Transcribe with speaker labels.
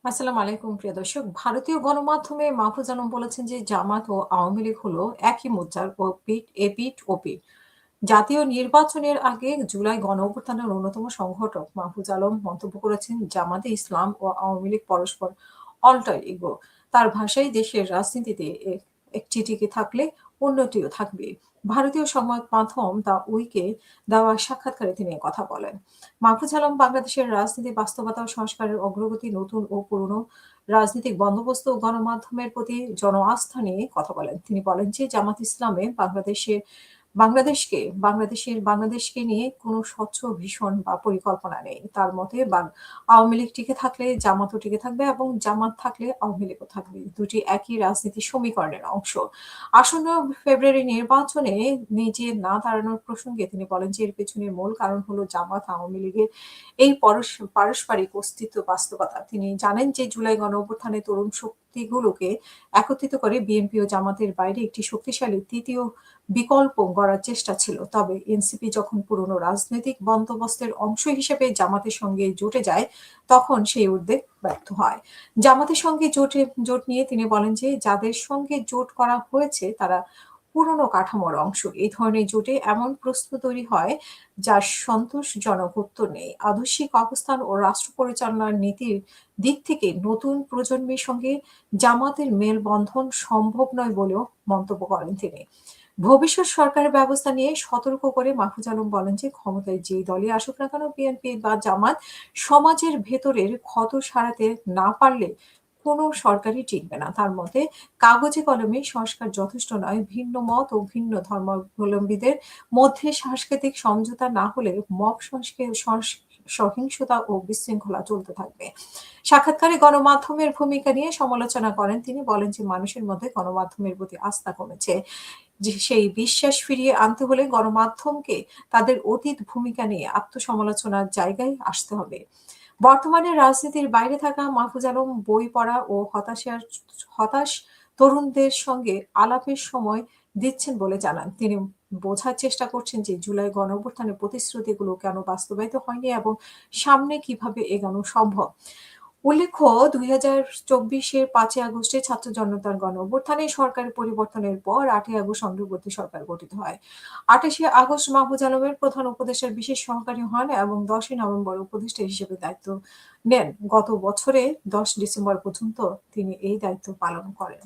Speaker 1: আসসালামু আলাইকুম প্রিয় দর্শক। ভারতীয় গণমাধ্যমে মাহফুজ আলম বলেছেন যে জামাত ও আওয়ামী লীগ হলো একই মুদ্রার এপিঠ ওপিঠ। জাতীয় নির্বাচনের আগে জুলাই গণঅভ্যুত্থানের অন্যতম সংগঠক মাহফুজ আলম মন্তব্য করেছেন জামাতে ইসলাম ও আওয়ামী লীগ পরস্পর অল্টার ইগো। তার ভাষায় দেশের রাজনীতিতে একটি টিকে থাকলে অন্যটিও থাকবে। ভারতীয় সংবাদ মাধ্যম দ্য উইকে দেওয়া সাক্ষাৎকারে তিনি এ কথা বলেন। মাহফুজ আলম বাংলাদেশের রাজনীতি বাস্তবতা ও সংস্কারের অগ্রগতি, নতুন ও পুরনো রাজনৈতিক বন্দোবস্ত ও গণমাধ্যমের প্রতি জনআস্থা নিয়ে কথা বলেন। তিনি বলেন যে জামাত ইসলামে বাংলাদেশকে নিয়ে কোনো স্বচ্ছ ভীষণ বা পরিকল্পনা নেই। তার মতে আওয়ামী লীগ টিকে থাকলে জামাতও টিকে থাকবে এবং জামাত থাকলে আওয়ামী লীগও থাকবে। দুটি একই রাজনীতির সমীকরণের অংশ। আসন্ন ফেব্রুয়ারি নির্বাচনে নিজে না দাঁড়ানোর প্রসঙ্গে তিনি বলেন যে এর পেছনের মূল কারণ হলো জামাত আওয়ামী লীগের এই পারস্পরিক অস্তিত্ব বাস্তবতা। তিনি জানেন যে জুলাই গণঅভ্যুত্থানে তরুণ শক্তিগুলোকে একত্রিত করে বিএনপি ও জামাতের বাইরে একটি শক্তিশালী তৃতীয় বিকল্প গড়ার চেষ্টা ছিল। তবে এনসিপি যখন পুরনো রাজনৈতিক বন্দোবস্তের অংশ হিসেবে জামাতের সঙ্গে জোটে যায়, তখন সেই উদ্যোগ ব্যর্থ হয়। জামাতের সঙ্গে জোট নিয়ে তিনি বলেন যে যাদের সঙ্গে জোট করা হয়েছে তারা পুরনো কাঠামোর অংশ। এই ধরনের জোটে এমন প্রশ্ন তৈরি হয় যার সন্তোষজনক উত্তর নেই। আদর্শিক অবস্থান ও রাষ্ট্র পরিচালনার নীতির দিক থেকে নতুন প্রজন্মের সঙ্গে জামাতের মেলবন্ধন সম্ভব নয় বলেও মন্তব্য করেন তিনি। ভবিষ্যৎ সরকারের ব্যবস্থা নিয়ে সতর্ক করে মাহফুজ আলম বলেন যে ক্ষমতায় যেই দলই আসুক না কেন, বিএনপি বা জামাত সমাজের ভেতরের ক্ষত সারাতে না পারলে কোনো সরকারই টিকবে না। তার মতে কাগজে কলমে সংস্কার যথেষ্ট নয়। ভিন্ন মত ও ভিন্ন ধর্মাবলম্বীদের মধ্যে সাংস্কৃতিক সমঝোতা না হলে সহিংসতা ও বিশৃঙ্খলা চলতে থাকবে। সাক্ষাৎকারে গণমাধ্যমের ভূমিকা নিয়ে সমালোচনা করেন তিনি। বলেন যে মানুষের মধ্যে গণমাধ্যমের প্রতি আস্থা কমেছে। যে সেই বিশ্বাস ফিরিয়ে আনতে হলে গণমাধ্যমকে তাদের অতীত ভূমিকা নিয়ে আত্মসমালোচনার জায়গায় আসতে হবে। বর্তমানে রাজনীতির বাইরে থাকা মাহফুজ আলম বই পড়া ও হতাশ তরুণদের সঙ্গে আলাপের সময় দিচ্ছেন বলে জানান। তিনি বোঝার চেষ্টা করছেন যে জুলাই গণঅভ্যুত্থানের প্রতিশ্রুতিগুলো কেন বাস্তবায়িত হয়নি এবং সামনে কিভাবে এগোনো সম্ভব। উল্লেখ্য ২০২৪-এর ৫ই আগস্টে ছাত্র জনতার গণঅভ্যুত্থানে সরকার পরিবর্তনের পর ৮ই আগস্ট অন্তর্বর্তী সরকার গঠিত হয়। ২৮শে আগস্ট মাহফুজ আলমের প্রধান উপদেষ্টার বিশেষ সহকারী হন এবং ১০ই নভেম্বর উপদেষ্টা হিসেবে দায়িত্ব নেন। গত বছরে ১০ ডিসেম্বর পর্যন্ত তিনি এই দায়িত্ব পালন করেন।